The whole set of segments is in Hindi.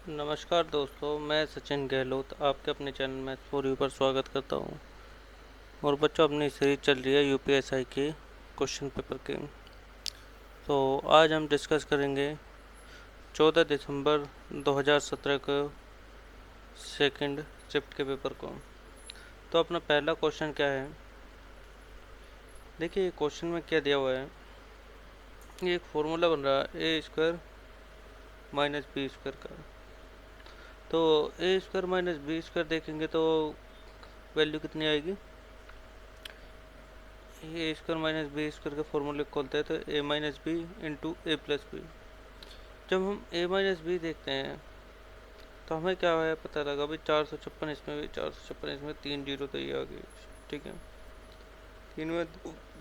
नमस्कार दोस्तों, मैं सचिन गहलोत आपके अपने चैनल में स्टोरी पर स्वागत करता हूँ। और बच्चों, अपनी सीरीज चल रही है यूपीएसआई के क्वेश्चन पेपर की। तो आज हम डिस्कस करेंगे 14 दिसंबर 2017 को सेकंड शिफ्ट के पेपर को। तो अपना पहला क्वेश्चन क्या है, देखिए क्वेश्चन में क्या दिया हुआ है। ये एक फॉर्मूला बन रहा है ए स्क्वायर माइनस बी स्क्वायर का। तो ए स्क्वायर माइनस बी स्क्वायर देखेंगे तो वैल्यू कितनी आएगी। ए स्क्वायर माइनस बी स्क्वायर के फॉर्मूले खोलते हैं तो ए माइनस बी इंटू ए प्लस बी। जब हम ए माइनस बी देखते हैं तो हमें क्या है पता लगा भाई 456, इसमें भी 456, इसमें 3 जीरो तो ये आ गई। ठीक है, 3 में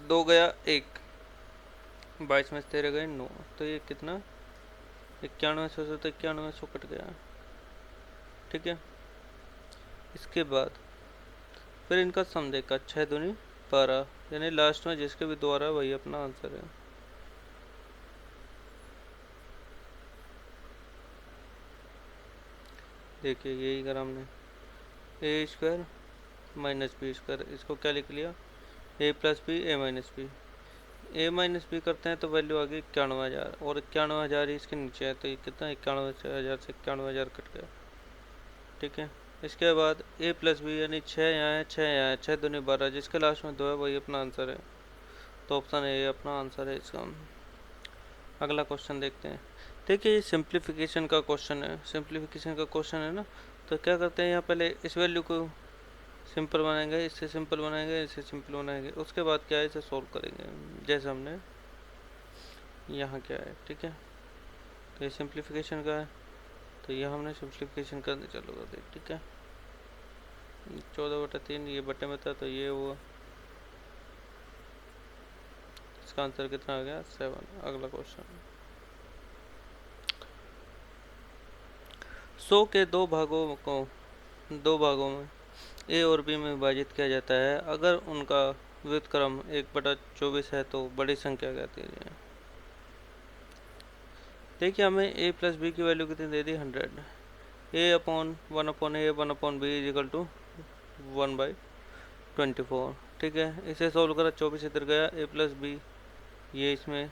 2 गया 1, 22 में 13 गए 9, तो ये कितना 9100 से तो 9100 कट गया। ठीक है, इसके बाद फिर इनका सम देखा 6 दूनी 12, यानी लास्ट में जिसके भी द्वारा वही अपना आंसर है। देखिए यही करा हमने, ए स्क्वायर माइनस बी स्क्वायर, इसको क्या लिख लिया ए प्लस बी ए माइनस बी। ए माइनस बी करते हैं तो वैल्यू आ गई 91,000, और 91,000 ही इसके नीचे है तो ये कितना 91,000 से 91,000 कट गया। ठीक है, इसके बाद ए प्लस बी यानी 6 यहाँ है 6 यहाँ है, 6 दूनी 12, जिसके लास्ट में 2 है वही अपना आंसर है। तो ऑप्शन ए अपना आंसर है इसका। अगला क्वेश्चन देखते हैं। देखिए ये सिंप्लीफिकेशन का क्वेश्चन है, सिंप्लीफिकेशन का क्वेश्चन है ना। तो क्या करते हैं, यहाँ पहले इस वैल्यू को सिंपल बनाएंगे, इससे सिंपल बनाएंगे, इससे सिंपल बनाएंगे, उसके बाद क्या है इसे सोल्व करेंगे जैसे हमने यहाँ क्या है। ठीक है, तो ये सिंप्लीफिकेशन का है तो यह हमने सिंप्लीफिकेशन करने चालू कर दी। ठीक है, 14/3 ये बटे में था तो ये हुआ, इसका आंसर कितना आ गया 7। अगला क्वेश्चन, 100 के दो भागों में ए और बी में विभाजित किया जाता है। अगर उनका व्युत्क्रम 1/24 है तो बड़ी संख्या कहती है। देखिए हमें ए प्लस बी की वैल्यू कितनी दे दी 100। A upon 1/a 1/b is equal to 1/24। ठीक है, इसे सोल्व करा, 24 इधर गया, ए प्लस बी ये इसमें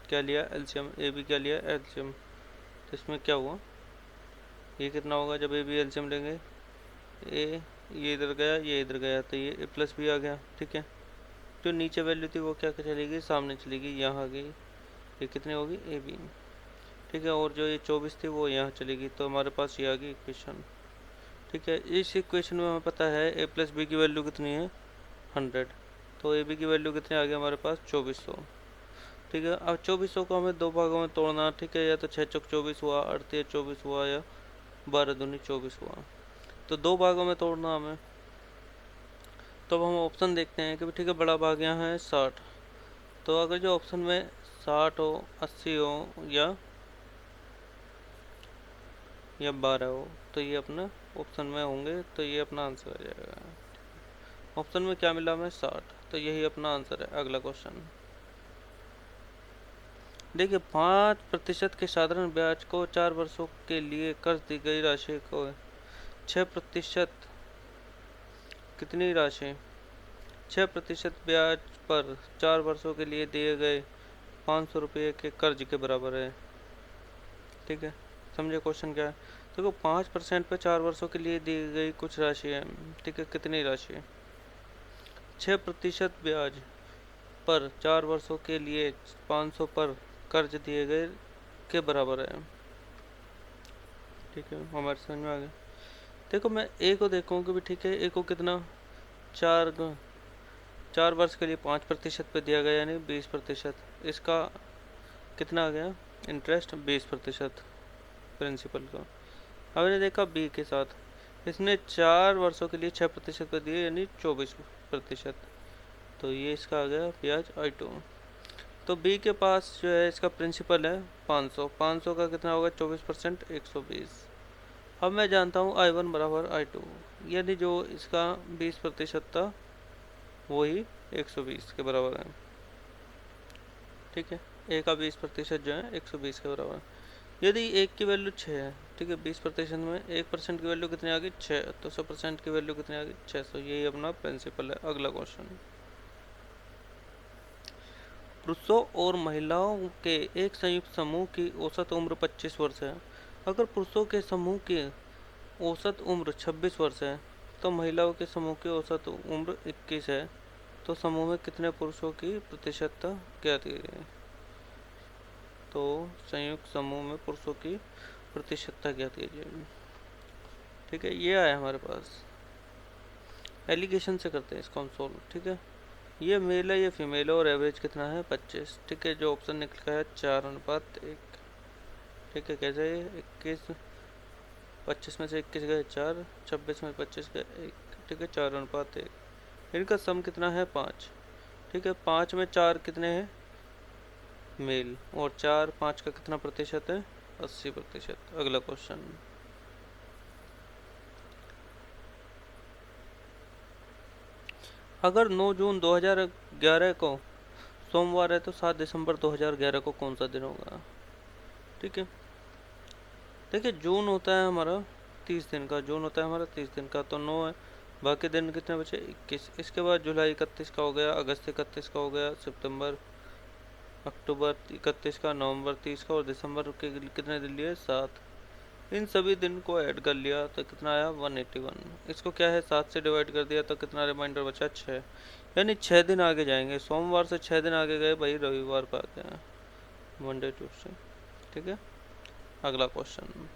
क्या लिया एलसीएम, ए बी क्या लिया एलसीएम, तो इसमें क्या हुआ ये कितना होगा जब ए बी एलसीएम लेंगे, ए ये इधर गया ये इधर गया तो ये ए प्लस बी आ गया। ठीक है, जो नीचे वैल्यू थी वो क्या चलेगी सामने चलेगी, यहाँ आ गई, ये कितनी होगी ए बी। ठीक है, और जो ये 24 थी वो यहाँ चलेगी तो हमारे पास ये आ गई इक्वेशन। ठीक है, इस इक्वेशन में हमें पता है ए प्लस बी की वैल्यू कितनी है 100, तो ए बी की वैल्यू कितनी आ गई हमारे पास 2400। ठीक है, अब 2400 को हमें दो भागों में तोड़ना। ठीक है, या तो 6 चौक 24 हुआ, 38 24 हुआ, या 12 दूनी 24 हुआ, तो दो भागों में तोड़ना हमें। तो अब हम ऑप्शन देखते हैं कि ठीक है बड़ा भाग यहाँ है 60, तो अगर जो ऑप्शन में 60 हो 80 हो या 12 हो तो ये अपना ऑप्शन में होंगे, तो ये अपना आंसर आ जाएगा। ऑप्शन में क्या मिला हमें 60, तो यही अपना आंसर है। अगला क्वेश्चन देखिए, 5% के साधारण ब्याज को 4 वर्षों के लिए कर्ज दी गई राशि को 6% कितनी राशि 6% ब्याज पर 4 वर्षों के लिए दिए गए 500 रुपये के कर्ज के बराबर है। ठीक है, समझे क्वेश्चन क्या है। देखो 5% पे 4 वर्षों के लिए दी गई कुछ राशि है। ठीक है, कितनी राशि 6% ब्याज पर 4 वर्षों के लिए 500 पर कर्ज दिए गए के बराबर है। ठीक है, हमारे समझ में आ गया। देखो मैं ए को देखूँ कि भी ठीक है, ए को कितना 4 वर्ष के लिए 5% पे दिया गया यानी 20%, इसका कितना आ गया इंटरेस्ट 20% प्रिंसिपल का। अब मैंने देखा बी के साथ, इसने 4 वर्षों के लिए 6% पे दिए यानी 24%, तो ये इसका आ गया ब्याज I2। तो बी के पास जो है इसका प्रिंसिपल है 500, 500 का कितना होगा 24% 120। अब मैं जानता हूँ I1 बराबर I2, यानी जो इसका 20% था वही 120 के बराबर है। ठीक है, ए का 20% जो है 120 के बराबर है। यदि एक की वैल्यू 6 है, ठीक है, 20% में 1% की वैल्यू कितनी आ गई 6, तो 100% की वैल्यू कितनी आ गई 600। यही अपना प्रिंसिपल है। अगला क्वेश्चन, पुरुषों और महिलाओं के एक संयुक्त समूह की औसत उम्र 25 वर्ष है। अगर पुरुषों के समूह की औसत उम्र 26 वर्ष है तो महिलाओं के समूह की औसत उम्र 21 है, तो समूह में कितने पुरुषों की प्रतिशतता ज्ञात कीजिए। तो संयुक्त समूह में पुरुषों की प्रतिशतता ज्ञात कीजिए। ठीक है, ये आया हमारे पास, एलिगेशन से करते हैं इसको हम सोल्व। ठीक है, ये मेल है ये फीमेल है और एवरेज कितना है 25। ठीक है, जो ऑप्शन निकला है 4:1। ठीक है, कैसे 21, 25 में से 21 गए 4, 26 में 25 गए 1। ठीक है, 4:1। इनका सम कितना है 5। ठीक है, 5 में 4 कितने हैं मेल, और 4 5 का कितना प्रतिशत है 80%। अगला क्वेश्चन, अगर 9 जून 2011 को सोमवार है तो 7 दिसंबर 2011 को कौन सा दिन होगा। ठीक है, देखिए जून होता है हमारा 30 दिन का, जून होता है हमारा 30 दिन का, तो 9 है, बाकी दिन कितने बचे 21। इसके बाद जुलाई 31 का हो गया, अगस्त 31 का हो गया, सितंबर अक्टूबर 31 का, नवंबर 30 का, और दिसंबर के कितने दिन लिए 7। इन सभी दिन को ऐड कर लिया तो कितना आया 181। इसको क्या है 7 से डिवाइड कर दिया तो कितना रिमाइंडर बचा 6, यानी 6 दिन आगे जाएंगे। सोमवार से 6 दिन आगे गए भाई, रविवार को आते हैं, मंडे ट्यूसडे। ठीक है, अगला क्वेश्चन,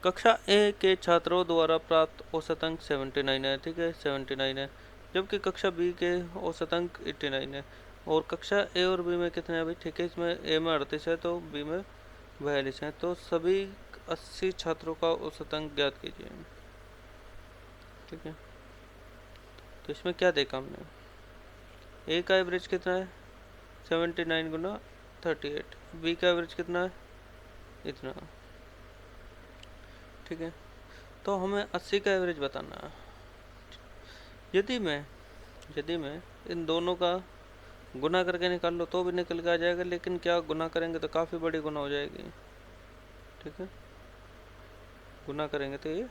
कक्षा ए के छात्रों द्वारा प्राप्त औसत अंक 79 है। ठीक है, 79 है, जबकि कक्षा बी के औसत अंक 89 है। और कक्षा ए और बी में कितने हैं भाई। ठीक है, इसमें ए में 38 है तो बी में 42 है, तो सभी 80 छात्रों का औसत अंक ज्ञात कीजिए। ठीक है, तो इसमें क्या देखा हमने, ए का एवरेज कितना है 79 गुना 38, बी का एवरेज कितना है इतना। ठीक है, तो हमें 80 का एवरेज बताना है। यदि मैं इन दोनों का गुना करके निकाल लो तो भी निकल के आ जाएगा, लेकिन क्या गुना करेंगे तो काफ़ी बड़ी गुना हो जाएगी। ठीक है, गुना करेंगे तो ये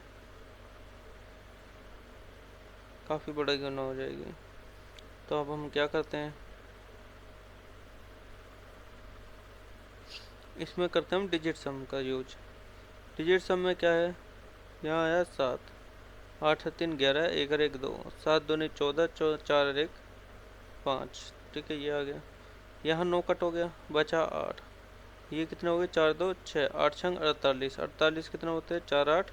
काफ़ी बड़ी गुना हो जाएगी। तो अब हम क्या करते हैं, इसमें करते हैं हम डिजिट सम का यूज। डिजिट सम में क्या है, यहाँ आया 7, 8 3 11, 1 और 1 2, 7 दूनी 14, 4 और 1 5। ठीक है, ये आ गया, यहाँ 9 कट हो गया, बचा 8। ये कितने हो गए 4 2 6, 8 छंग 48, 48 कितने होते हैं 4 8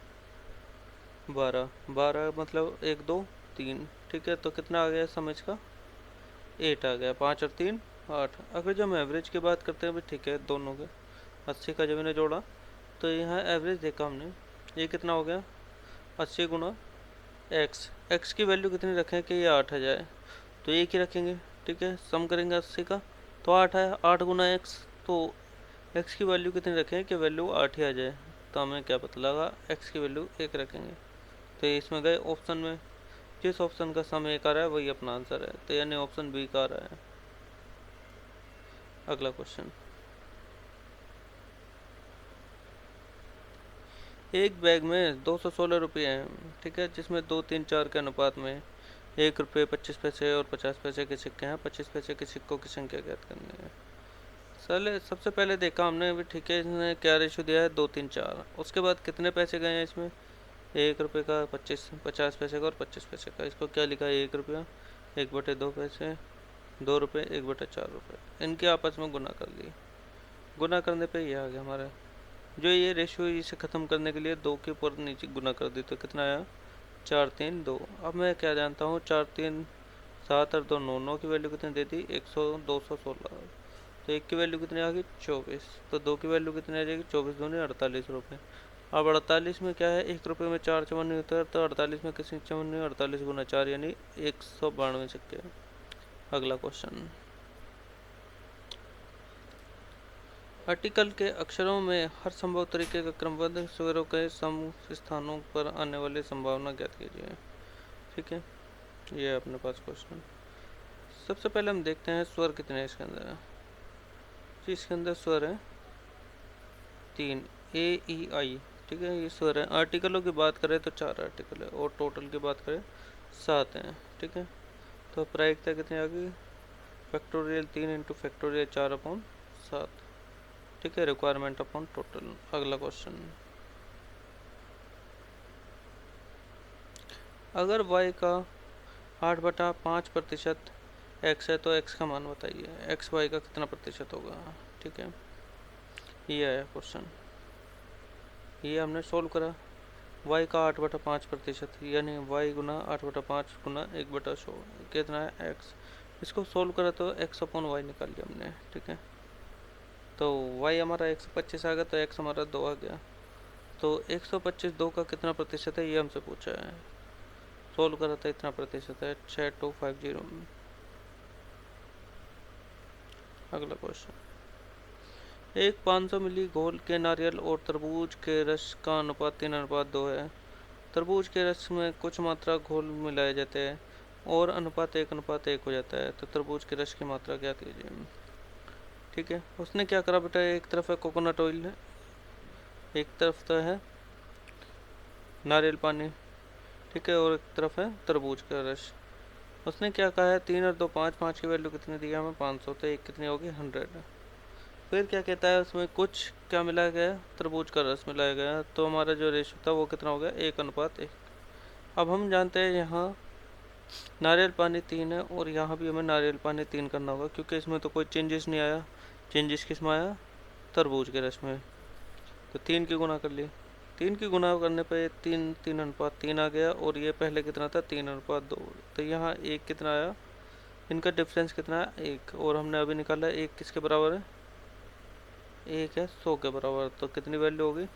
12, 12 मतलब 1 2 3। ठीक है, तो कितना आ गया समझ का 8 आ गया, 5 और 3 8। अगर जब हम एवरेज की बात करते हैं भाई, ठीक है, दोनों के 80 का जब इन्हें जोड़ा तो यहाँ एवरेज देखा हमने, ये कितना हो गया 80 गुना एक्स। एक्स की वैल्यू कितनी रखें कि ये 8 आ जाए, तो एक ही रखेंगे। ठीक है, सम करेंगे 80 का तो 8 है, 8 गुना एक्स, तो एक्स की वैल्यू कितनी रखें कि वैल्यू 8 ही आ जाए, तो हमें क्या पता लगा एक्स की वैल्यू 1 रखेंगे। तो ये इसमें गए ऑप्शन में, जिस ऑप्शन का सम 1 आ रहा है वही अपना आंसर है, तो यानी ऑप्शन बी का आ रहा है। अगला क्वेश्चन, एक बैग में 216 रुपये हैं। ठीक है, जिसमें 2 3 4 के अनुपात में 1 रुपये 25 पैसे और 50 पैसे के सिक्के हैं। 25 पैसे के सिक्कों की संख्या ज्ञात करनी है। सबसे पहले देखा हमने भी, ठीक है, इसने क्या रेशो दिया है 2 3 4। उसके बाद कितने पैसे गए हैं इसमें, 1 रुपये का 25 50 पैसे का और 25 पैसे का। इसको क्या लिखा है 1 रुपया 1/2 पैसे, 2 रुपये 1/4 रुपये। इनके आपस में गुना कर लिए, गुना करने पे ये आ गया हमारा, जो ये रेशियो इसे ख़त्म करने के लिए 2 के ऊपर नीचे गुना कर दी तो कितना आया 4 3 2। अब मैं क्या जानता हूँ 4 3 7 और 2 9, 9 की वैल्यू कितनी दे दी 100 216, तो 1 की वैल्यू कितनी आ गई 24, तो 2 की वैल्यू कितनी आ जाएगी 24 दूनी 48 रुपये। अब 48 में क्या है 1 रुपये में 4 चवन्नी होता है, तो 48 में किसी चवन्नी 48 गुना 4 यानी 192 सिक्के। अगला क्वेश्चन, आर्टिकल के अक्षरों में हर संभव तरीके का क्रमबद्ध स्वरों के समूह स्थानों पर आने वाली संभावना ज्ञात कीजिए। ठीक है, ये है अपने पास क्वेश्चन। सबसे पहले हम देखते हैं स्वर कितने हैं इसके अंदर। जी, इसके अंदर स्वर है 3 AEI, ठीक है, ये सर है। आर्टिकलों की बात करें तो 4 आर्टिकल है और टोटल की बात करें 7 हैं, ठीक है। तो प्रायिकता कितनी आ गई, फैक्टोरियल 3 इंटू फैक्टोरियल 4/7, ठीक है। Requirement upon total. अगला क्वेश्चन, अगर y का 8/5% x है तो x का मान बताइए, x y का कितना प्रतिशत होगा, ठीक है। ये आया क्वेश्चन, ये हमने सोल्व करा। y का 8/5% यानी y गुना 8/5 गुना 1/100 कितना है x। इसको सोल्व करा तो x/y निकाल लिया हमने, ठीक है। तो y हमारा 125 आ गया तो x हमारा 2 आ गया। तो 125 2 का कितना प्रतिशत है ये हमसे पूछा है। सोल्व करा था इतना प्रतिशत है 6250। अगला क्वेश्चन, एक 500 मिली घोल के नारियल और तरबूज के रस का अनुपात 3:2 है। तरबूज के रस में कुछ मात्रा घोल मिलाए जाते हैं और अनुपात 1:1 हो जाता है, तो तरबूज के रस की मात्रा ज्ञात कीजिए, ठीक है। उसने क्या करा बेटा, एक तरफ है कोकोनट ऑयल है, एक तरफ तो है नारियल पानी, ठीक है, और एक तरफ है तरबूज का रस। उसने क्या कहा है, 3 और 2 5, 5 की वैल्यू कितनी दी है हमें 500, तो एक कितनी होगी 100। फिर क्या कहता है, उसमें कुछ क्या मिलाया गया, तरबूज का रस मिलाया गया, तो हमारा जो रेशो था वो कितना हो गया 1:1। अब हम जानते हैं यहाँ नारियल पानी 3 है और यहाँ भी हमें नारियल पानी 3 करना होगा, क्योंकि इसमें तो कोई चेंजेस नहीं आया। चेंजेस किस में आया, तरबूज के रस में। तो 3 की गुना कर ली, 3 की गुना करने पे 3:3 आ गया, और ये पहले कितना था 3:2। तो यहाँ एक कितना आया, इनका डिफरेंस कितना है 1, और हमने अभी निकाला 1 किसके बराबर है, 1 है 100 के बराबर। तो कितनी वैल्यू होगी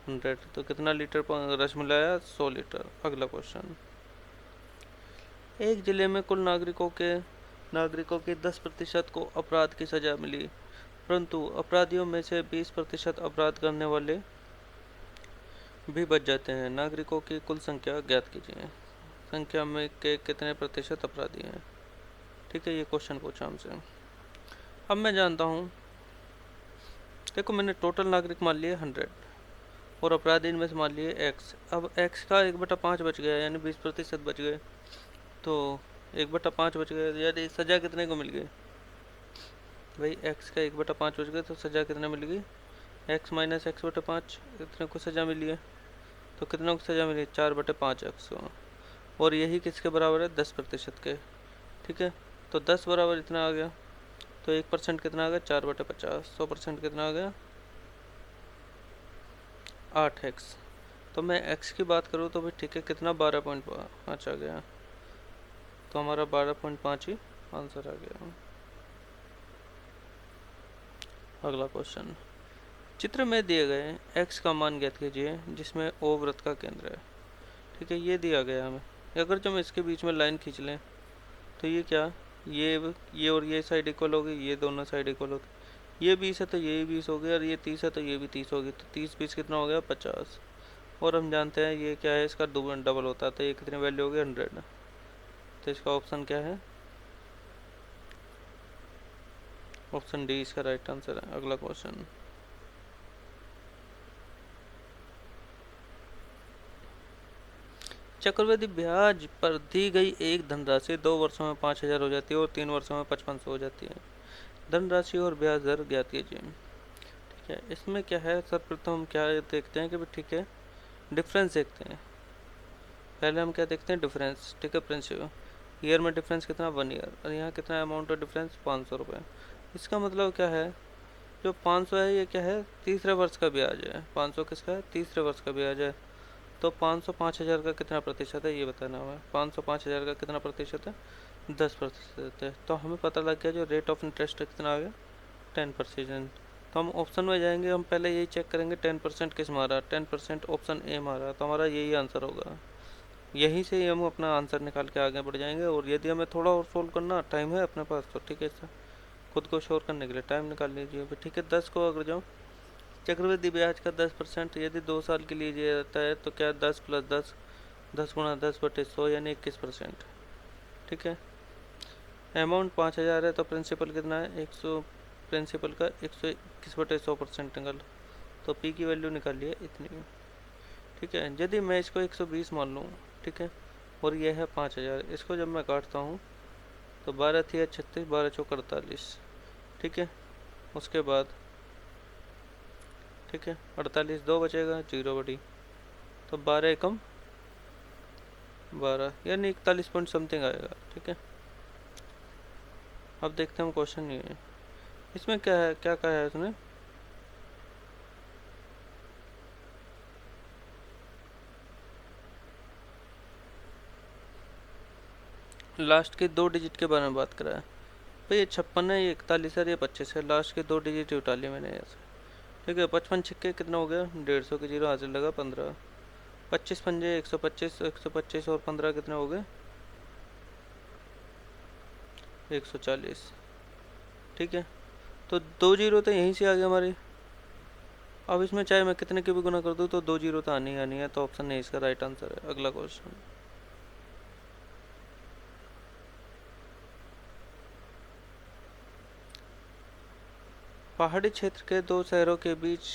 100। तो कितना लीटर रस मिलाया 100 लीटर। अगला क्वेश्चन, एक जिले में कुल नागरिकों के 10% को अपराध की सजा मिली, परंतु अपराधियों में से 20% अपराध करने वाले भी बच जाते हैं। नागरिकों की कुल संख्या ज्ञात कीजिए, संख्या में के कितने प्रतिशत अपराधी हैं, ठीक है। ये क्वेश्चन पूछा हमसे। अब मैं जानता हूँ, देखो मैंने टोटल नागरिक मान लिए 100 और अपराधी इनमें से मान लिए x। अब x का 1/5 बच गया, यानी 20% बच गए। तो 1/5 बच गए, यानी सजा कितने को मिल गई भाई, x का 1/5 बच गए, तो सजा कितने मिल गई, x माइनस x/5, इतने को सजा मिली है। तो कितनों को सजा मिली 4/5 x को, और यही किसके बराबर है 10% के, ठीक है। तो 10 बराबर इतना आ गया, तो 1% कितना आ गया 4/50, 100% कितना आ गया 8x। तो मैं x की बात करूँ तो भाई ठीक है, कितना 12.5 आ गया, तो हमारा 12.5 ही आंसर आ गया। अगला क्वेश्चन, चित्र में दिए गए x का मान ज्ञात कीजिए जिसमें O वृत्त का केंद्र है, ठीक है। ये दिया गया हमें, अगर जो हम इसके बीच में लाइन खींच लें तो ये क्या, ये और ये साइड इक्वल होगी, ये दोनों साइड इक्वल होगी। ये 20 है तो ये 20 हो गया, और ये 30 है तो ये भी 30 होगी। तो 30 20 कितना हो गया 50, और हम जानते हैं ये क्या है, इसका डबल होता है, तो ये कितनी वैल्यू होगी 100। तो इसका ऑप्शन क्या है, ऑप्शन डी इसका राइट आंसर है। अगला क्वेश्चन, चक्रवृद्धि ब्याज पर दी गई एक धनराशि 2 वर्षों में 5000 हो जाती है और 3 वर्षों में 5500 हो जाती है। धनराशि और ब्याज दर ज्ञात कीजिए, ठीक है। इसमें क्या है, सर्वप्रथम हम क्या देखते हैं कि ठीक है डिफरेंस देखते हैं। पहले हम क्या देखते हैं डिफरेंस, ठीक है। प्रिंसिपल ईयर में डिफरेंस कितना 1 ईयर, और यहाँ कितना अमाउंट ऑफ डिफरेंस 500 रुपये। इसका मतलब क्या है, जो 500 है ये क्या है तीसरे वर्ष का ब्याज है। 500 किसका है, तीसरे वर्ष का ब्याज है। तो 500 5000 का कितना प्रतिशत है ये बताना हमें। 500 5000 का कितना प्रतिशत है 10% है। तो हमें पता लग गया जो रेट ऑफ इंटरेस्ट कितना आ गया 10%। तो हम ऑप्शन में जाएंगे, हम पहले यही चेक करेंगे 10% किस मारा, 10% ऑप्शन ए मारा, तो हमारा यही आंसर होगा। यहीं से ही हम अपना आंसर निकाल के आगे बढ़ जाएंगे। और यदि हमें थोड़ा और सोल्व करना टाइम है अपने पास तो ठीक है, इससे खुद को श्योर करने के लिए टाइम निकाल लीजिए, ठीक है। 10 को अगर जाऊँ, चक्रवृद्धि ब्याज का 10% यदि 2 साल के लिए दिया जाता है तो क्या 10 + 10, 10 × 10/100 यानी 21%, ठीक है। अमाउंट 5000 है तो प्रिंसिपल कितना है 100, प्रिंसिपल का 121/100% निकल, तो पी की वैल्यू निकाल है इतनी। ठीक है, यदि मैं इसको 120 मान लूँ, ठीक है, और ये है 5000, इसको जब मैं काटता हूँ तो 12 थी 36, 12 चौक 48। ठीक है, उसके बाद ठीक है 48, 2 बचेगा, 0 बटी, तो 12 एकम 12, यानी 41 पॉइंट समथिंग आएगा। ठीक है, अब देखते हैं हम क्वेश्चन ये है, इसमें क्या है, क्या कहा है इसने, लास्ट के 2 डिजिट के बारे में बात करा है। भाई ये 56 है, ये 41 है, ये 25 है, लास्ट के 2 डिजिट उठा लिए मैंने ऐसे। ठीक है, 55 छिक्के कितना हो गया, 150 के 0 हाजिर लगा 15, 25 पंजे 125, 125 और 15 कितने हो गए 140। ठीक है, तो 2 जीरो तो यहीं से आ गया हमारे। अब इसमें चाहे मैं कितने के भी गुना कर दूँ तो 2 जीरो तो आनी आनी है, तो ऑप्शन नहीं इसका राइट आंसर है। अगला क्वेश्चन, पहाड़ी क्षेत्र के 2 शहरों के बीच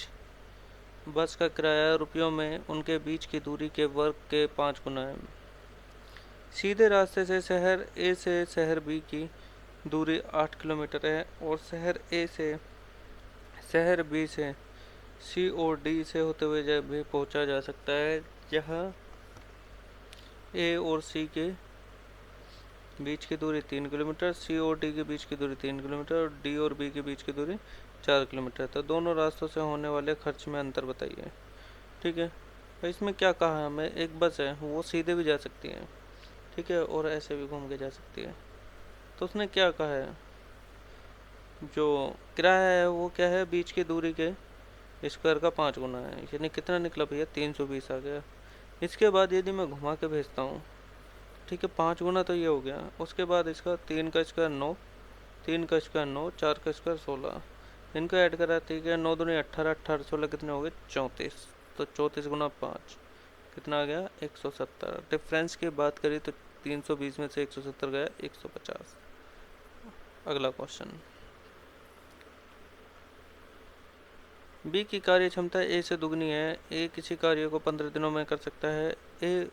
बस का किराया रुपयों में उनके बीच की दूरी के वर्ग के 5 गुना है। सीधे रास्ते से शहर ए से शहर बी की दूरी 8 किलोमीटर है और शहर ए से शहर बी से सी और डी से होते हुए जब भी पहुंचा जा सकता है, जहां ए और सी के बीच की दूरी 3 किलोमीटर, सी और डी के बीच की दूरी 3 किलोमीटर और डी और बी के बीच की दूरी 4 किलोमीटर। तो दोनों रास्तों से होने वाले खर्च में अंतर बताइए। ठीक है, तो इसमें क्या कहा है हमें, एक बस है वो सीधे भी जा सकती है, ठीक है, और ऐसे भी घूम के जा सकती है। तो उसने क्या कहा है, जो किराया है वो क्या है, बीच की दूरी के स्क्वायर का 5 गुना है, यानी कितना निकला भैया 320 आ गया। इसके बाद यदि मैं घुमा के भेजता हूँ, ठीक है, 5 गुना तो ये हो गया, उसके बाद इसका 3 का स्क्वायर 9, 3 का स्क्वायर 9, 4 का स्क्वायर 16, इनको ऐड करा, ठीक है, 9 दूनी 18, 18 16 कितने हो गए 34, तो 34 गुना 5 कितना आ गया 170। डिफरेंस की बात करें तो 320 में से 170 गया 150। अगला क्वेश्चन, बी की कार्य क्षमता ए से दुगनी है। ए किसी कार्य को 15 दिनों में कर सकता है। ए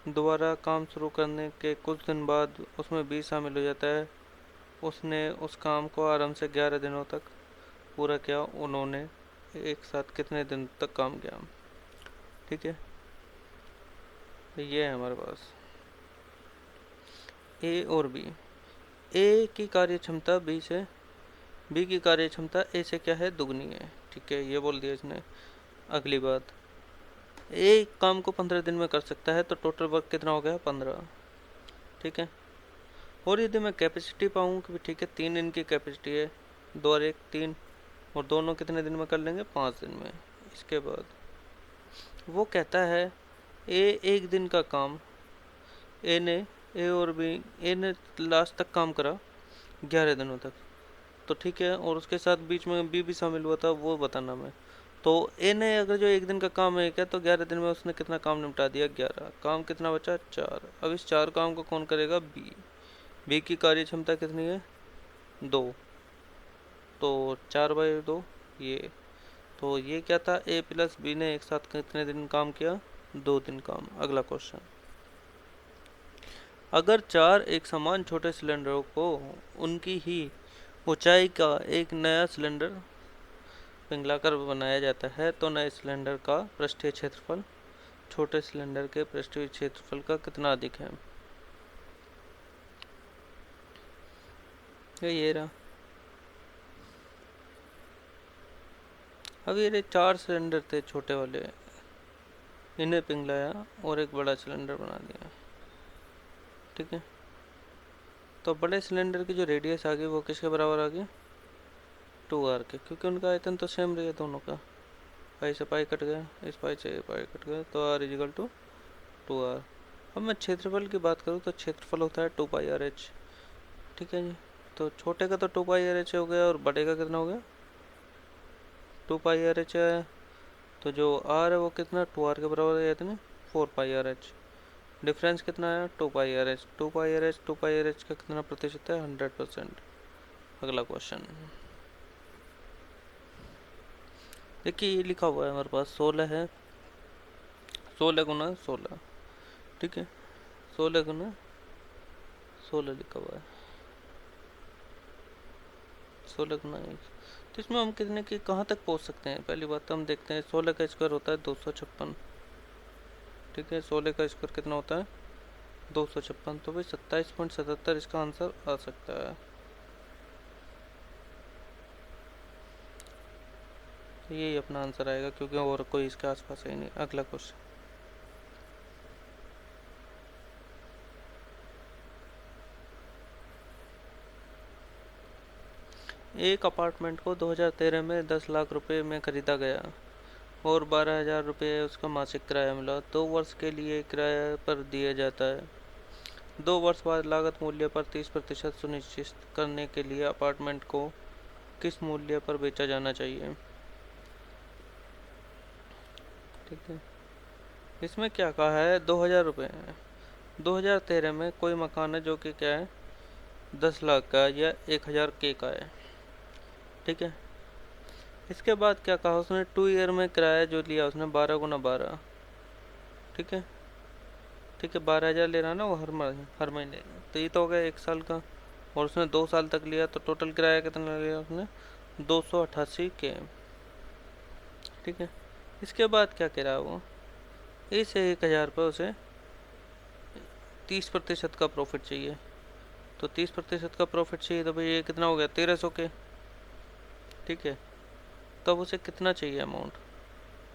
दोबारा काम शुरू करने के कुछ दिन बाद उसमें बी शामिल हो जाता है। उसने उस काम को आराम से 11 दिनों तक पूरा किया। उन्होंने एक साथ कितने दिन तक काम किया। ठीक है, तो ये है हमारे पास ए और बी। ए की कार्य क्षमता बी की कार्य क्षमता ए से क्या है, दुगनी है। ठीक है, ये बोल दिया इसने। अगली बात, ए काम को 15 दिन में कर सकता है, तो टोटल वर्क कितना हो गया 15। ठीक है, और यदि मैं कैपेसिटी पाऊँ कि ठीक है 3 दिन की कैपेसिटी है, 2 और 1 3, और दोनों कितने दिन में कर लेंगे 5 दिन में। इसके बाद वो कहता है ए एक दिन का काम ए ने ए ने लास्ट तक काम करा 11 दिनों तक, तो ठीक है, और उसके साथ बीच में बी भी शामिल हुआ था, वो बताना मैं। तो ए ने अगर जो एक दिन का काम है क्या, तो 11 दिन में उसने कितना काम निपटा दिया 11, काम कितना बचा 4। अब इस 4 काम को कौन करेगा, बी की कार्य क्षमता कितनी है 2, तो 4/2 ये, तो ये क्या था, ए प्लस बी ने एक साथ कितने दिन काम किया 2 दिन काम। अगला क्वेश्चन, अगर 4 एक समान छोटे सिलेंडरों को उनकी ही ऊंचाई का एक नया सिलेंडर पिघलाकर बनाया जाता है, तो नए सिलेंडर का पृष्ठीय क्षेत्रफल छोटे सिलेंडर के पृष्ठीय क्षेत्रफल का कितना अधिक है। ये रहा। अब ये 4 सिलेंडर थे छोटे वाले, इन्हें पिघलाया और एक बड़ा सिलेंडर बना दिया। ठीक है, तो बड़े सिलेंडर की जो रेडियस आ गई वो किसके बराबर आ गई 2r के, क्योंकि उनका आयतन तो सेम रहा दोनों का। पाई से पाई कट गया, इस पाई से पाई कट गया, तो r इजिकल टू 2r। अब मैं क्षेत्रफल की बात करूँ तो क्षेत्रफल होता है 2πrh। ठीक है जी, तो छोटे का तो 2πrh हो गया और बड़े का कितना हो गया 2πrh है, तो जो r है वो कितना 2r के बराबर है, इतने 4πrh। डिफरेंस कितना है 2πrh। 2πrh का कितना प्रतिशत है 100%। अगला क्वेश्चन, देखिए ये लिखा हुआ है हमारे पास 16 है, 16 × 16, ठीक है, 16 × 16 लिखा हुआ है, 16 × 1। तो इसमें हम कितने की कहाँ तक पहुँच सकते हैं? पहली बात तो हम देखते हैं 16 का स्क्वायर होता है 256, ठीक है, 16 का स्क्वायर कितना होता है 256, तो भाई 27.77 इसका आंसर आ सकता है। तो यही अपना आंसर आएगा, क्योंकि और कोई इसके आसपास है ही नहीं। अगला क्वेश्चन, एक अपार्टमेंट को 2013 में 10 लाख रुपए में खरीदा गया और 12,000 रुपये उसका मासिक किराया मिला। 2 वर्ष के लिए किराया पर दिया जाता है। 2 वर्ष बाद लागत मूल्य पर 30% सुनिश्चित करने के लिए अपार्टमेंट को किस मूल्य पर बेचा जाना चाहिए? ठीक है, इसमें क्या कहा है, 2,000 रुपये है। 2013 में कोई मकान है जो कि क्या है 10 लाख का या 1,000 के का है, ठीक है। इसके बाद क्या कहा उसने, 2 ईयर में किराया जो लिया उसने 12 × 12, ठीक है, ठीक है, 12,000 ले रहा ना वो हर महीने, तो ये तो हो गया 1 साल का। और उसने 2 साल तक लिया, तो टोटल किराया कितना लिया उसने 288 के, ठीक है। इसके बाद क्या कह रहा है वो, इस 1,000 पर उसे 30% का प्रॉफिट चाहिए। तो 30% का प्रॉफिट चाहिए, तो भाई ये कितना हो गया 1,300 के, ठीक है। तब उसे कितना चाहिए अमाउंट,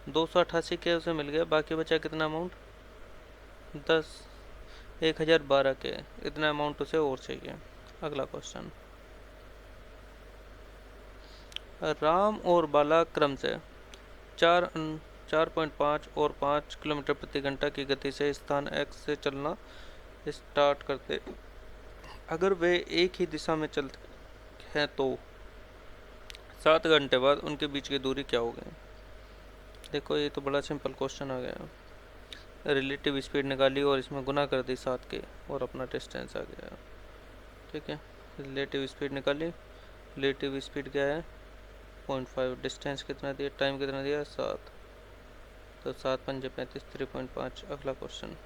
288 के उसे मिल गया, बाकी बचा कितना अमाउंट 10, 1,012 के, इतना अमाउंट उसे और चाहिए। अगला क्वेश्चन, राम और बाला क्रम से 4.5 और 5 किलोमीटर प्रति घंटा की गति से स्थान x से चलना स्टार्ट करते, अगर वे एक ही दिशा में चलते हैं तो 7 घंटे बाद उनके बीच की दूरी क्या होगी? देखो ये तो बड़ा सिंपल क्वेश्चन आ गया। रिलेटिव स्पीड निकाली और इसमें गुना कर दी 7 के, और अपना डिस्टेंस आ गया, ठीक है। रिलेटिव स्पीड निकाली, रिलेटिव स्पीड क्या है 0.5, डिस्टेंस कितना दिया, टाइम कितना दिया 7, तो 7 × 5 = 35, 3.5। अगला क्वेश्चन,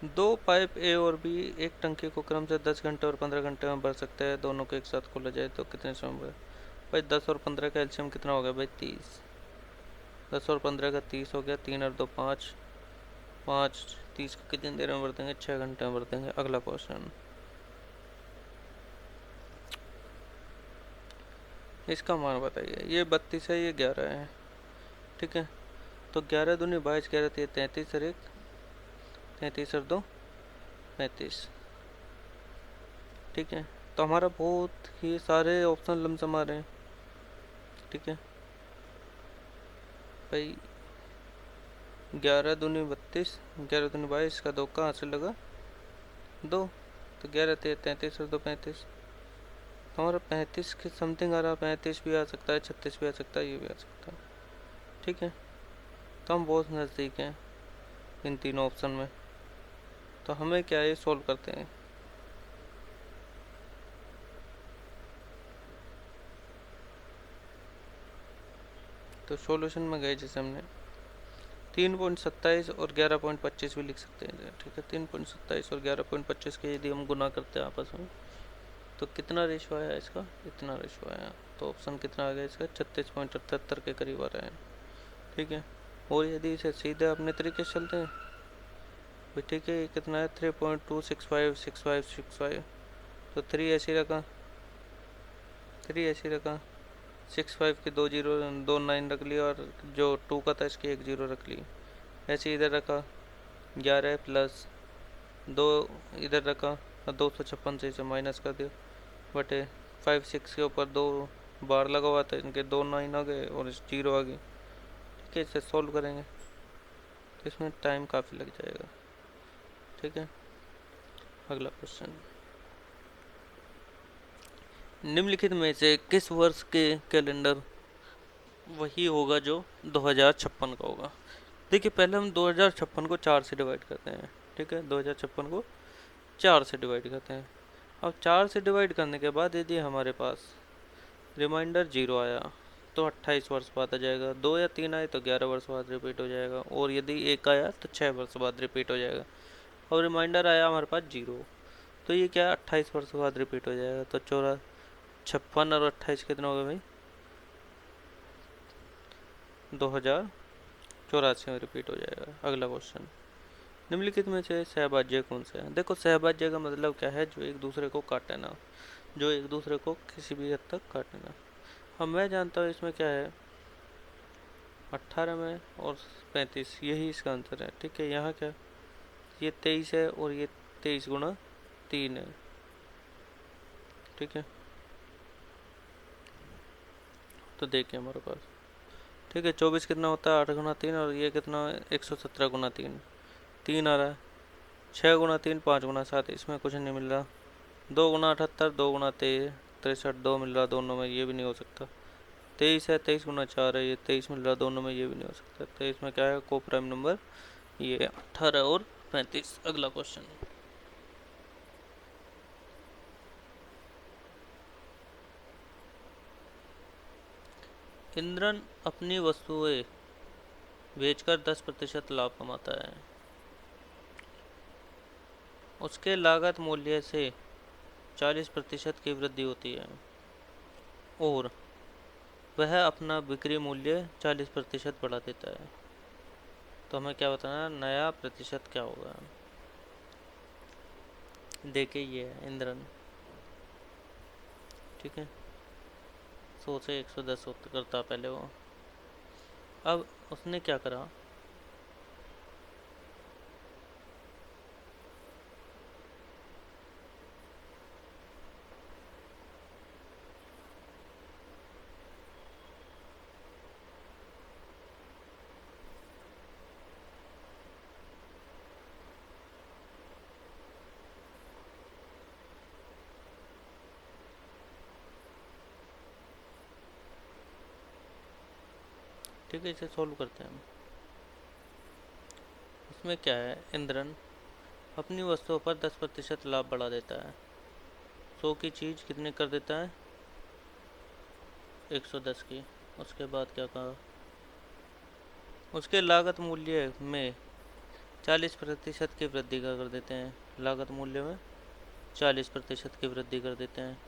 दो पाइप ए और बी एक टंकी को क्रम से 10 घंटे और 15 घंटे में भर सकते हैं। दोनों को एक साथ खोला जाए तो कितने समय में? भाई 10 और 15 का एलसीएम कितना हो गया भाई 30, 10 और 15 का 30 हो गया, 3 और 2 5, 5 30 को कितनी देर में भर देंगे 6 घंटे में भर देंगे। अगला क्वेश्चन, इसका मान बताइए। ये 32 है, ये 11 है, ठीक है। तो 11 दूनी 22, 11 33 और 1 33 और 2 35, ठीक है। तो हमारा बहुत ही सारे ऑप्शन लमसम आ रहे हैं, ठीक है भाई। 11 दूनी 32, 11 दूनी 22 का 2 कहाँ से लगा 2, तो 11 33 और 2 35, तो हमारा 35 के समथिंग आ रहा है। 35 भी आ सकता है, 36 भी आ सकता है, ये भी आ सकता है, ठीक है। तो हम बहुत नज़दीक हैं इन तीनों ऑप्शन में। तो हमें क्या ये सोल्व करते हैं। तो सॉल्यूशन में गए, जैसे हमने 3.27 और 11.25 भी लिख सकते हैं, ठीक है। 3.27 और 11.25 के यदि हम गुना करते हैं आपस में, तो कितना रेशो आया इसका, इतना रेशो आया। तो ऑप्शन कितना आ गया इसका 36.78 के करीब आ रहा है, ठीक है। और यदि इसे सीधे अपने तरीके से चलते हैं भाई, ठीक है, कितना है 3.2656565, तो 3 ऐसी रखा, 3 ऐसी रखा, 65 की 2 जीरो 2 9 रख ली, और जो 2 का था इसकी 1 जीरो रख ली। ऐसे इधर रखा 11 प्लस 2 इधर रखा, और 256 से इसे माइनस कर दिया बटे 5 6 के ऊपर 2 बार लगा हुआ था, इनके 2 9 आ गए और इस जीरो आ गई, ठीक है। इसे सॉल्व करेंगे तो इसमें टाइम काफ़ी लग जाएगा, ठीक है। अगला क्वेश्चन, निम्नलिखित में से किस वर्ष के कैलेंडर वही होगा जो 2056 का होगा? देखिए पहले हम 2056 को 4 से डिवाइड करते हैं, ठीक है। 2056 को 4 से डिवाइड करते हैं। अब 4 से डिवाइड करने के बाद यदि हमारे पास रिमाइंडर 0 आया तो 28 वर्ष बाद आ जाएगा, 2 या 3 आए तो 11 वर्ष बाद रिपीट हो जाएगा, और यदि 1 आया तो 6 वर्ष बाद रिपीट हो जाएगा। और रिमाइंडर आया हमारे पास 0, तो ये क्या 28 वर्ष बाद रिपीट हो जाएगा। तो 56 और 28 कितना होगा भाई, 2084 में रिपीट हो जाएगा। अगला क्वेश्चन, निम्नलिखित में से सहभाज्य कौन सा है। देखो सहभाज्य का मतलब क्या है, जो एक दूसरे को काटे ना, जो एक दूसरे को किसी भी हद तक काटे ना। अब मैं जानता हूँ इसमें क्या है, 18 में और 35, यही इसका आंसर है। ठीक है, यहाँ क्या, ये 23 है और ये 23 गुणा 3 है। ठीक है, तो देखिए हमारे पास, ठीक है, 24 कितना होता है, 8 गुना 3, और ये कितना है, 117 गुना 3, 3 आ रहा है। 6 गुना 3, 5 गुना 7, इसमें कुछ नहीं मिल रहा। 2 गुना 78, 2 गुना 63, 2 मिल रहा दोनों में, ये भी नहीं हो सकता। 23 है, 23 गुना 4 है, ये 23 मिल रहा दोनों में, ये भी नहीं हो सकता। तो इसमें क्या है, को प्राइम नंबर ये 18 और 35। अगला क्वेश्चन, इंद्रन अपनी वस्तुएं बेचकर 10% लाभ कमाता है। उसके लागत मूल्य से 40% की वृद्धि होती है और वह अपना बिक्री मूल्य 40% बढ़ा देता है। तो हमें क्या बताना है, नया प्रतिशत क्या होगा। देखिए ये है इंद्रन, ठीक है, 100 से 110 करता पहले वो। अब उसने क्या करा, ठीक है, इसे सोल्व करते हैं हम। इसमें क्या है, इंद्रन अपनी वस्तुओं पर 10% लाभ बढ़ा देता है। 100 की चीज़ कितने कर देता है, 110 की। उसके बाद क्या कहा, उसके लागत मूल्य में 40% की वृद्धि का कर देते हैं। लागत मूल्य में 40% की वृद्धि कर देते हैं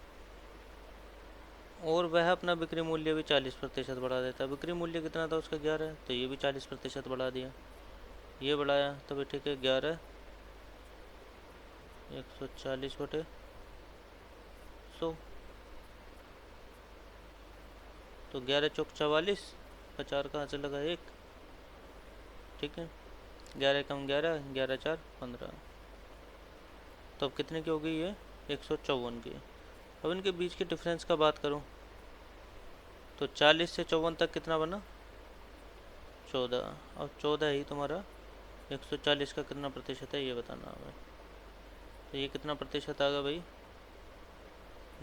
और वह अपना बिक्री मूल्य भी 40% बढ़ा देता है। बिक्री मूल्य कितना था उसका, 11, तो ये भी 40% बढ़ा दिया, ये बढ़ाया, तो भी ठीक है, 11 140/100, तो 11 चौक 44, 4 कहाँ से लगा, 1। ठीक है, 11 कम 11, 11 4 15, तो अब कितने की हो गई ये, 154 की। अब इनके बीच के डिफरेंस का बात करूं तो 40 से 54 तक कितना बना, 14। अब 14 ही तुम्हारा 140 का कितना प्रतिशत है, ये बताना हमें। तो ये कितना प्रतिशत आ गया भाई,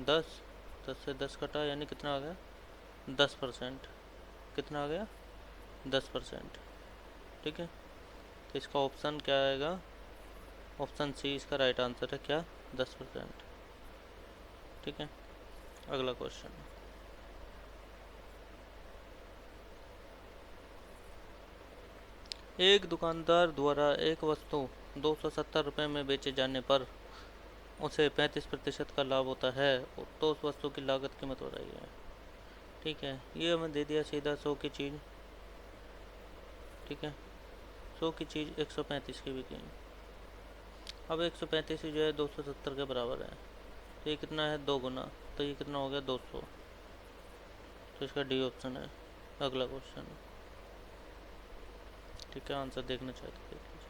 10। 10 से 10 कटा, यानी कितना आ गया, 10%। कितना आ गया, 10%। ठीक है, तो इसका ऑप्शन क्या आएगा, ऑप्शन सी इसका राइट आंसर है, क्या, 10%। ठीक है, अगला क्वेश्चन, एक दुकानदार द्वारा एक वस्तु 270 रुपये में बेचे जाने पर उसे 35% का लाभ होता है, तो उस वस्तु की लागत कीमत बताइए। ठीक है, ये हमें दे दिया सीधा 100 की चीज़। ठीक है, 100 की चीज़ 135 की बिकी। अब 135 जो है 270 के बराबर है, तो ये कितना है, 2 गुना, तो ये कितना हो गया, 200। तो इसका डी ऑप्शन है। अगला क्वेश्चन, ठीक है, आंसर देखना चाहते देख लीजिए।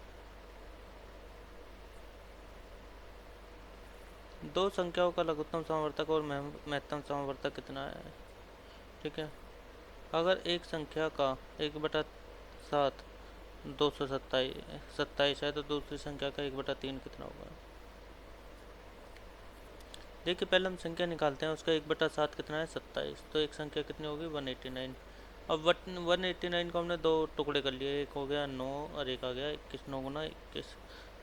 दो संख्याओं का लघुत्तम समवर्तक और महत्तम समवर्तक कितना है। ठीक है, अगर एक संख्या का 1/7 227 है, तो दूसरी संख्या का 1/3 कितना होगा। देखिए पहले हम संख्या निकालते हैं, उसका 1/7 कितना है, 27, तो एक संख्या कितनी होगी, 189। अब 189 को हमने दो टुकड़े कर लिए, एक हो गया 9 और एक आ गया 21, 9 गुना 21।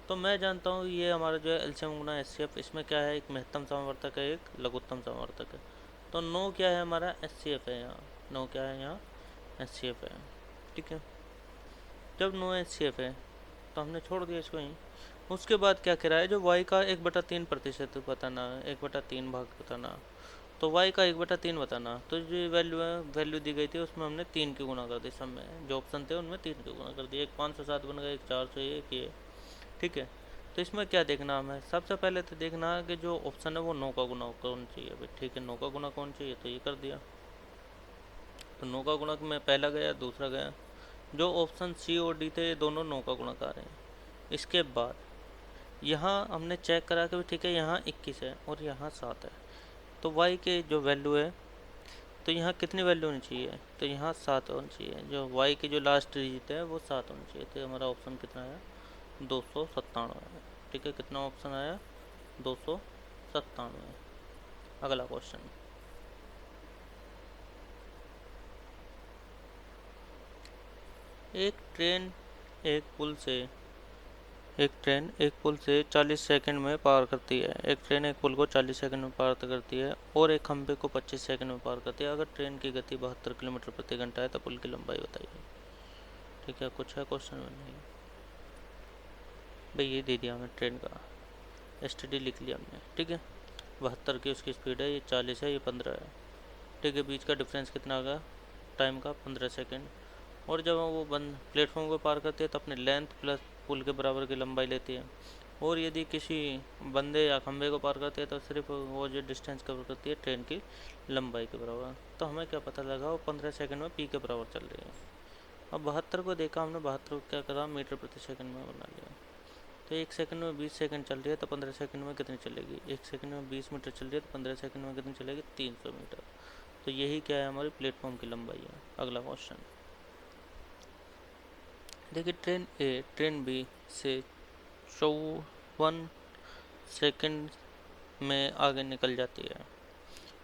तो मैं जानता हूँ ये हमारा जो है एलसीएम गुना एचसीएफ, इसमें क्या है, एक महत्तम समवर्तक है, एक लघुत्तम समवर्तक है। तो नो क्या है हमारा, SCF है यहाँ, नो क्या है यहाँ, SCF है। ठीक है, जब नो SCF है तो हमने छोड़ दिया इसको यहीं। उसके बाद क्या कह रहा है, जो y का 1/3% बताना है, 1/3 भाग बताना, तो y का 1/3 बताना। तो जो वैल्यू है, वैल्यू दी गई थी उसमें हमने 3 की गुना कर दी, सब में जो ऑप्शन थे उनमें 3 की गुना कर दिया। एक 507 बन गया, एक 401 ये। ठीक है, तो इसमें क्या देखना हमें, सबसे पहले तो देखना है कि जो ऑप्शन है वो 9 का गुना कौन चाहिए भाई। ठीक है, 9 का गुना कौन चाहिए, तो ये कर दिया। तो 9 का गुणक में पहला गया, दूसरा गया। जो ऑप्शन सी और डी थे ये दोनों 9 का गुणक हैं। इसके बाद यहाँ हमने चेक करा कि ठीक है, यहाँ 21 है और यहाँ 7 है, तो y के जो वैल्यू है, तो यहाँ कितनी वैल्यू होनी चाहिए, तो यहाँ 7 होनी चाहिए। जो y की जो लास्ट डिजिट है वो 7 होनी चाहिए। तो हमारा ऑप्शन कितना आया, 297। ठीक है, कितना ऑप्शन आया, 297। अगला क्वेश्चन, एक ट्रेन एक पुल से एक ट्रेन एक पुल से 40 सेकंड में पार करती है। एक ट्रेन एक पुल को 40 सेकंड में पार करती है और एक खंभे को 25 सेकंड में पार करती है। अगर ट्रेन की गति 72 किलोमीटर प्रति घंटा है तो पुल की लंबाई बताइए। ठीक है, कुछ है क्वेश्चन में, नहीं भाई, ये दे दिया हमें ट्रेन का STD लिख लिया हमने। ठीक है, 72 की उसकी स्पीड है, ये 40 है, ये 15 है। ठीक है, बीच का डिफरेंस कितना होगा, टाइम का 15 सेकेंड। और जब वो बंद प्लेटफॉर्म को पार करती है तो अपने लेंथ प्लस पुल के बराबर की लंबाई लेती है। और यदि किसी बंदे या खंभे को पार करती है तो सिर्फ वो जो डिस्टेंस कवर करती है ट्रेन की लंबाई के बराबर। तो हमें क्या पता लगा, वो 15 सेकंड में पी के बराबर चल रही है। अब 72 को देखा हमने, 72 को क्या करा, मीटर प्रति सेकंड में बना लिया। तो 1 सेकंड में 20 सेकंड चल रही है तो 15 सेकंड में कितनी चलेगी, 1 सेकंड में 20 मीटर चल रही है तो 15 सेकंड में कितनी चलेगी, 300 मीटर। तो यही क्या है, हमारी प्लेटफॉर्म की लंबाई है। अगला क्वेश्चन देखिए, ट्रेन बी से 54 सेकंड में आगे निकल जाती है।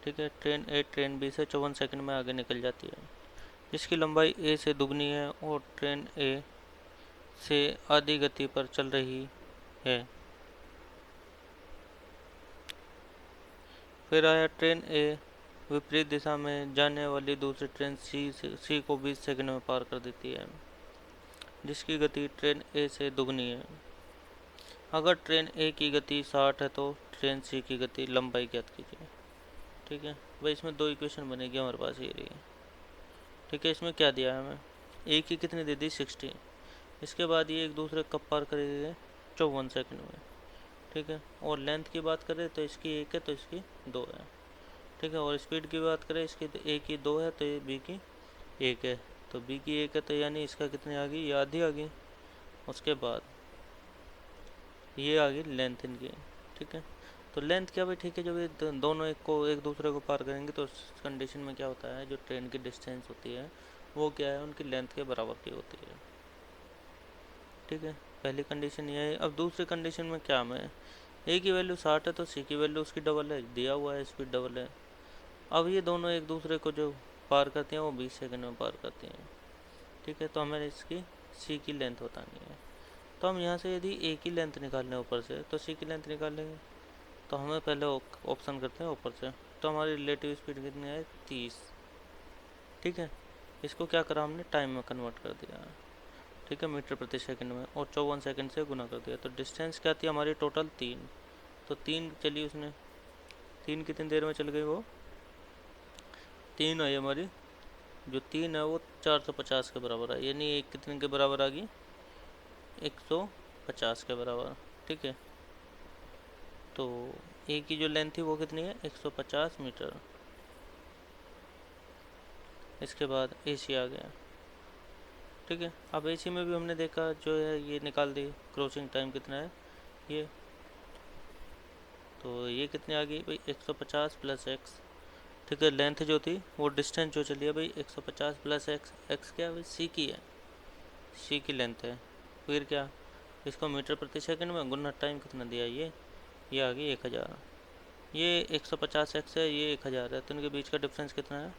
ठीक है, ट्रेन बी से 54 सेकंड में आगे निकल जाती है, जिसकी लंबाई ए से दुगनी है और ट्रेन ए से आधी गति पर चल रही है। फिर आया ट्रेन ए विपरीत दिशा में जाने वाली दूसरी ट्रेन सी को 20 सेकंड में पार कर देती है, जिसकी गति ट्रेन ए से दुगनी है। अगर ट्रेन ए की गति 60 है तो ट्रेन सी की गति लंबाई ज्ञात कीजिए। ठीक है भाई, इसमें दो इक्वेशन बनेगी हमारे पास, ये रही। ठीक है, इसमें क्या दिया है हमें, ए की कितनी दे दी, 60। इसके बाद ये एक दूसरे कब पार करेंगे, 54 सेकंड में। ठीक है, और लेंथ की बात करें तो इसकी 1 है तो इसकी 2 है। ठीक है, और स्पीड की बात करें, इसकी तो ए की 2 है तो ये बी की 1 है। तो बी की 1 है तो यानी इसका कितनी आ गई, ये आधी आ गई। उसके बाद ये आ गई लेंथ इनकी। ठीक है, तो लेंथ क्या भाई, ठीक है, जब ये दोनों एक दूसरे को पार करेंगे तो उस कंडीशन में क्या होता है, जो ट्रेन की डिस्टेंस होती है वो क्या है, उनकी लेंथ के बराबर की होती है। ठीक है, पहली कंडीशन ये है। अब दूसरी कंडीशन में क्या हमें, ए की वैल्यू 60 है तो सी की वैल्यू उसकी डबल है, दिया हुआ है, स्पीड डबल है। अब ये दोनों एक दूसरे को जो पार करती हैं वो 20 सेकंड में पार करती हैं। ठीक है, तो हमें इसकी सी की लेंथ बतानी है। तो हम यहाँ से यदि ए की लेंथ निकालने ऊपर से तो सी की लेंथ निकाल लेंगे। तो हमें पहले ऑप्शन करते हैं ऊपर से। तो हमारी रिलेटिव स्पीड कितनी है, 30। ठीक है, इसको क्या करा हमने, टाइम में कन्वर्ट कर दिया। ठीक है, मीटर प्रति सेकंड में, और 54 सेकंड से गुना कर दिया। तो डिस्टेंस क्या थी हमारी, टोटल 3। तो 3 चली उसने, 3 कितनी देर में चल गई, वो 3 आई हमारी। जो 3 है वो 450 के बराबर है, यानी एक कितने के बराबर आ गई, 150 के बराबर। ठीक है, तो ए की जो लेंथ थी वो कितनी है, 150 मीटर। इसके बाद ए सी आ गया। ठीक है, अब ए सी में भी हमने देखा जो है ये निकाल दी, क्रॉसिंग टाइम कितना है ये, तो ये कितनी आ गई भाई, 150 प्लस एक्स। ठीक है, लेंथ जो थी वो डिस्टेंस जो चली है भाई 150 प्लस एक्स। एक्स क्या है भाई, सी की है, सी की लेंथ है। फिर क्या, इसको मीटर प्रति सेकंड में गुना टाइम कितना दिया, ये आ गई 1000। ये 150 एक्स है, ये 1000 है, तो इनके बीच का डिफरेंस कितना है,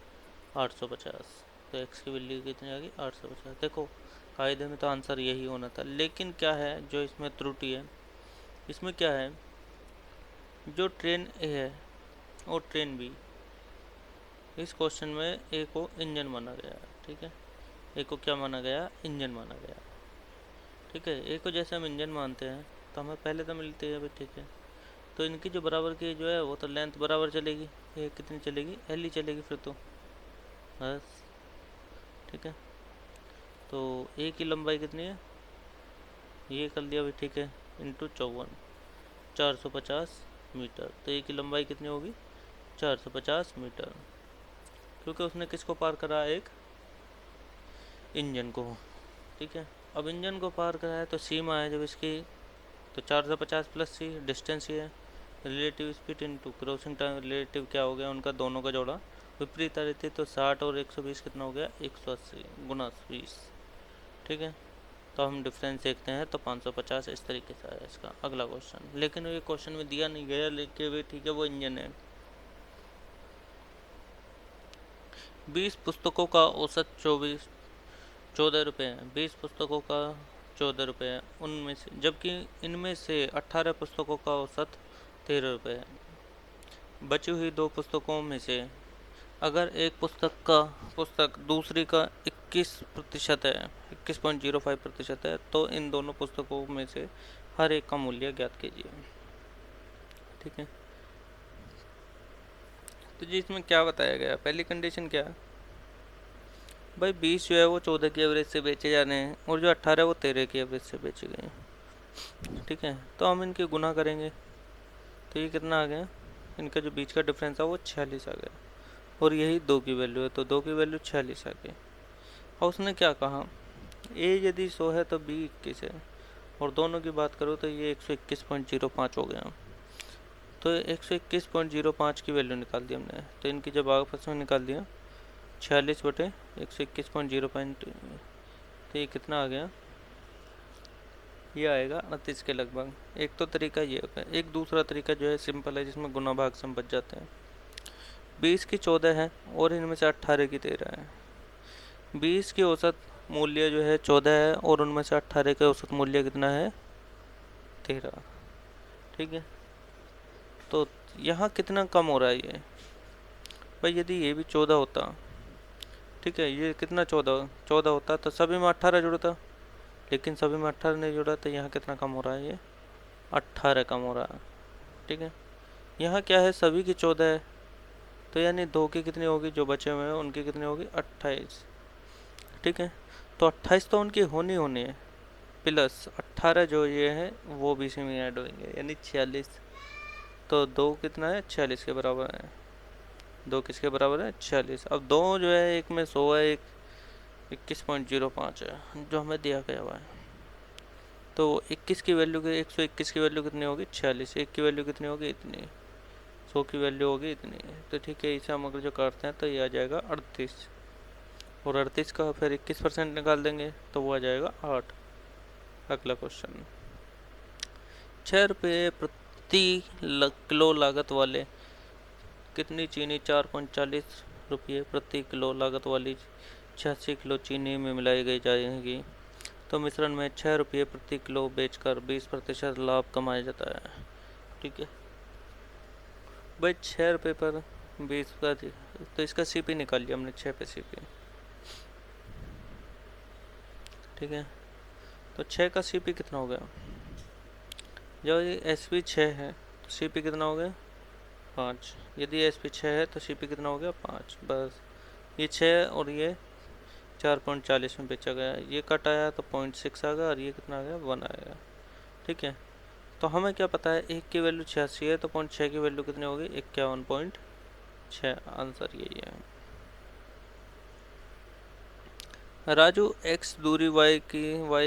850। तो एक्स की वैल्यू कितनी आ गई, 850। देखो कायदे में तो आंसर यही होना था, लेकिन क्या है जो इसमें त्रुटि है, इसमें क्या है, जो ट्रेन ए है और ट्रेन बी, इस क्वेश्चन में ए को इंजन माना गया, ठीक है। ए को क्या माना गया? इंजन माना गया, ठीक है। ए को जैसे हम इंजन मानते हैं तो हमें पहले तो मिलती है भाई, ठीक है। तो इनकी जो बराबर की जो है वो तो लेंथ बराबर चलेगी, ये कितनी चलेगी? एल ही चलेगी फिर तो, बस, ठीक है। तो ए की लंबाई कितनी है? ये कर लिया भाई, ठीक है, इंटू 54, 450 मीटर। तो ए की लंबाई कितनी होगी? 450 मीटर, क्योंकि उसने किसको पार करा? एक इंजन को, ठीक है। अब इंजन को पार करा है तो सीमा है जब इसकी, तो 450 प्लस सी डिस्टेंस ही है, relative speed into crossing time, relative क्या हो गया उनका दोनों का जोड़ा, विपरीत आ रही थी तो 60 और 120 कितना हो गया? 180 गुना 20, ठीक है। तो हम डिफरेंस देखते हैं तो 550 इस तरीके से आया इसका अगला क्वेश्चन। लेकिन ये क्वेश्चन में दिया नहीं गया लिखे हुए, ठीक है, वो इंजन है। 20 पुस्तकों का औसत 14 रुपये है। 20 पुस्तकों का 14 रुपये है, उनमें से, जबकि इनमें से 18 पुस्तकों का औसत 13 रुपये है। बची हुई 2 पुस्तकों में से अगर एक पुस्तक दूसरी का 21% है, 21.05% है, तो इन दोनों पुस्तकों में से हर एक का मूल्य ज्ञात कीजिए, ठीक है। तो जी इसमें क्या बताया गया? पहली कंडीशन क्या है भाई? 20 जो है वो 14 की एवरेज से बेचे जा रहे हैं और जो 18 वो 13 की एवरेज से बेचे गए हैं, ठीक है। तो हम इनके गुना करेंगे तो ये कितना आ गया? इनका जो बीच का डिफरेंस है वो 46 आ गया, और यही 2 की वैल्यू है, तो 2 की वैल्यू 46 आ गई। और उसने क्या कहा? ए यदि 100 है तो बी 21 है, और दोनों की बात करो तो ये 121.05 हो गया। तो 121.05 की वैल्यू निकाल दी हमने, तो इनकी जब आपस में निकाल दिया 46/121.05, तो ये कितना आ गया? ये आएगा 38 के लगभग। एक तो तरीका ये होता है, एक दूसरा तरीका जो है सिंपल है, जिसमें गुना भाग से हम बच जाते हैं। 20 की 14 है और इनमें से 18 की 13 है। 20 की औसत मूल्य जो है 14 है और उनमें से 18 का औसत मूल्य कितना है? 13, ठीक है। तो यहाँ कितना कम हो रहा है ये भाई? यदि ये भी 14 होता, ठीक है, ये कितना 14 होता तो सभी में 18 जुड़ता, लेकिन सभी में 18 नहीं जुड़ा, तो यहाँ कितना कम हो रहा है? ये 18 कम हो रहा है, ठीक है। यहाँ क्या है? सभी की 14 है, तो यानी 2 की कितनी होगी? जो बचे हुए हैं उनकी कितनी होगी? 28, ठीक है। तो 28 तो उनकी होनी है, प्लस 18 जो ये है वो भी इसी में ऐड होंगे, यानी 46। तो 2 कितना है? 46 के बराबर है। 2 किसके बराबर है? 46। अब 2 जो है, एक में 100 है, एक 21.05 है जो हमें दिया गया हुआ है। तो 21 की वैल्यू, 121 की वैल्यू कितनी होगी? 46। 1 की वैल्यू कितनी होगी? इतनी। 100 की वैल्यू होगी इतनी। तो ठीक है, इसे हम अगर जो करते हैं तो ये आ जाएगा 38, और 38 का फिर 21% निकाल देंगे तो वो आ जाएगा 8। अगला क्वेश्चन, 6 रुपये प्रति किलो लागत वाले कितनी चीनी 4.40 रुपये प्रति किलो लागत वाली 86 किलो चीनी में मिलाई गई जाएगी, तो मिश्रण में 6 रुपये प्रति किलो बेचकर 20% लाभ कमाया जाता है, ठीक है भाई। 6 रुपये पर 20 का, तो इसका सीपी निकाल लिया हमने, 6 पे सीपी, ठीक है। तो 6 का सीपी कितना हो गया? जब ये एसपी 6 है तो सीपी कितना हो गया? 5। यदि एसपी 6 है तो सीपी कितना हो गया? 5। बस, ये 6 और ये 4.40 में बेचा गया, ये कट आया तो 0.6 आ गया, और ये कितना आ गया? 1 आएगा, ठीक है। तो हमें क्या पता है? 1 की वैल्यू 86 है, तो 0.6 की वैल्यू कितनी होगी? 51.6। आंसर यही है। राजू x दूरी y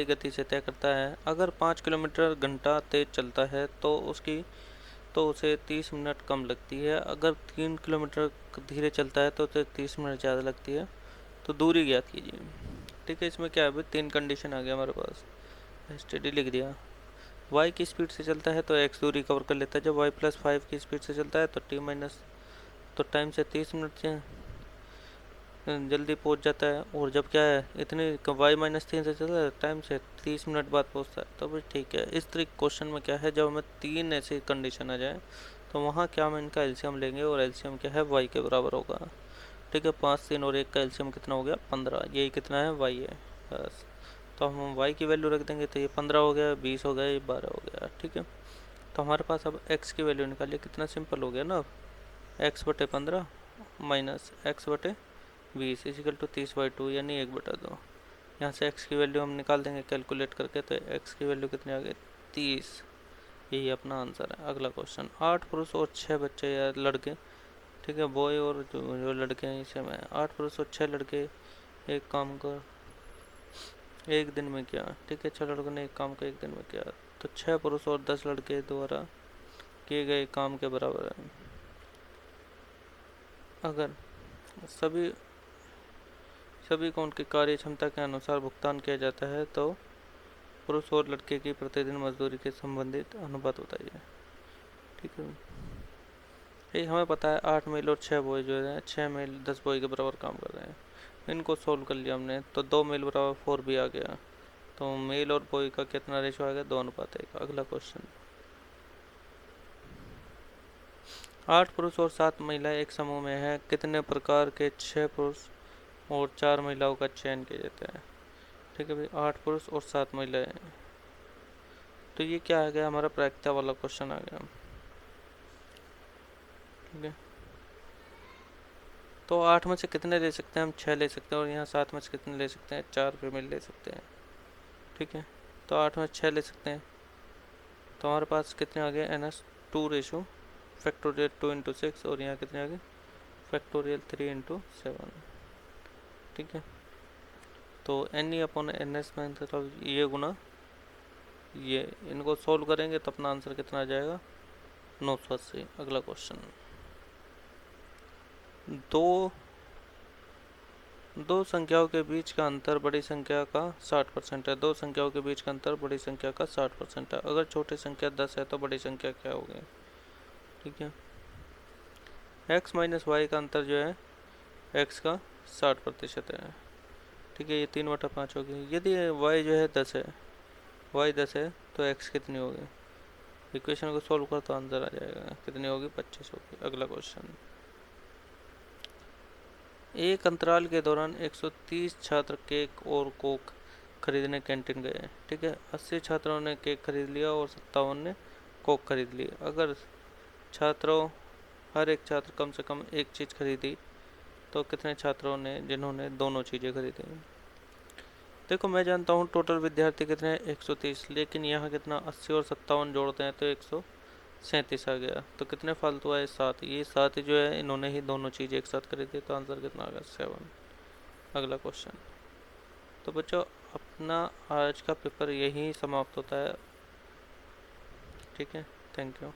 गति से तय करता है। अगर 5 किलोमीटर घंटा तेज चलता है तो उसे 30 मिनट कम लगती है। अगर 3 किलोमीटर धीरे चलता है तो उसे 30 मिनट ज़्यादा लगती है। तो दूरी ज्ञात कीजिए, ठीक है। इसमें क्या है? 3 कंडीशन आ गया हमारे पास, स्टडी लिख दिया। y की स्पीड से चलता है तो x दूरी कवर कर लेता है। जब y+5 की स्पीड से चलता है तो तो टाइम से 30 मिनट से जल्दी पहुंच जाता है, और जब क्या है, इतनी y-3 से चलता है टाइम से 30 मिनट बाद पहुंचता है। तो भाई ठीक है, इस तरीके क्वेश्चन में क्या है, जब हमें 3 ऐसी कंडीशन आ जाए तो वहाँ क्या हम इनका एलसीएम लेंगे, और एलसीएम क्या है? y के बराबर होगा, ठीक है, 5 3 और 1 का एलसीएम कितना हो गया 15, यही कितना है y है बस। तो हम y की वैल्यू रख देंगे, तो ये 15 हो गया, 20 हो गया, ये 12 हो गया। ठीक है, तो हमारे पास अब x की वैल्यू निकालिए, कितना सिंपल हो गया ना। x बटे 15 माइनस x बटे 20 इजिकल टू 30/2 यानी 1/2। यहाँ से x की वैल्यू हम निकाल देंगे कैलकुलेट करके, तो x की वैल्यू कितनी आ गई 30। यही अपना आंसर है। अगला क्वेश्चन, 8 पुरुष और 6 बच्चे या लड़के, ठीक है, बॉय और जो लड़के हैं इसे में 8 पुरुष और 6 लड़के एक काम कर एक दिन में किया। ठीक है, 6 लड़कों ने एक काम को एक दिन में किया, तो 6 पुरुष और 10 लड़के द्वारा किए गए काम के बराबर है। अगर सभी सभी को उनकी कार्य क्षमता के अनुसार भुगतान किया जाता है तो पुरुष और लड़के की प्रतिदिन मजदूरी के संबंधित अनुपात बताइए। ठीक है, ये हमें पता है 8 मेल और 6 बॉय जो है 6 मेल 10 बॉय के बराबर काम कर रहे हैं। इनको सोल्व कर लिया हमने, तो 2 मेल बराबर 4 भी आ गया। तो मेल और बॉय का कितना रेशो आ गया 2:1। अगला क्वेश्चन, 8 पुरुष और 7 महिलाएं एक समूह में है, कितने प्रकार के 6 पुरुष और 4 महिलाओं का चयन किया जाता है। ठीक है भाई, 8 पुरुष और 7 महिलाएं, तो ये क्या आ गया हमारा प्रायिकता वाला क्वेश्चन आ गया। ठीक है, तो 8 में से कितने ले सकते हैं हम 6 ले सकते हैं, और यहाँ 7 में से कितने ले सकते हैं 4 फीमेल ले सकते हैं। ठीक है, तो 8 में 6 ले सकते हैं, तो हमारे पास कितने आ गए NS2 रेशो फैक्टोरियल 2 × 6, और यहाँ कितने आ गए फैक्टोरियल 3 × 7। ठीक है, तो NE/NS में मतलब ये गुना ये, इनको सोल्व करेंगे तो अपना आंसर कितना आ जाएगा 980। अगला क्वेश्चन, दो संख्याओं के बीच का अंतर बड़ी संख्या का 60% है। दो संख्याओं के बीच का अंतर बड़ी संख्या का 60% है। अगर छोटी संख्या 10 है तो बड़ी संख्या क्या होगी। ठीक है, x माइनस वाई का अंतर जो है x का 60% है। ठीक है, ये 3/5 होगी। यदि y जो है 10 है, y 10 है तो x कितनी होगी। इक्वेशन को सोल्व कर तो आंसर आ जाएगा, कितनी होगी 25 होगी। अगला क्वेश्चन, एक अंतराल के दौरान 130 छात्र केक और कोक खरीदने कैंटीन गए। ठीक है, 80 छात्रों ने केक खरीद लिया और 57 ने कोक खरीद ली। अगर छात्रों हर एक छात्र कम से कम एक चीज़ खरीदी तो कितने छात्रों ने जिन्होंने दोनों चीज़ें खरीदी। देखो, मैं जानता हूँ टोटल विद्यार्थी कितने हैं 130, लेकिन यहाँ कितना 80 और 57 जोड़ते हैं तो 137 आ गया। तो कितने फालतू आए 7, ये 7 जो है इन्होंने ही दोनों चीज़ एक साथ खरीदी, तो आंसर कितना आ गया 7। अगला क्वेश्चन, तो बच्चों अपना आज का पेपर यहीं समाप्त होता है। ठीक है, थैंक यू।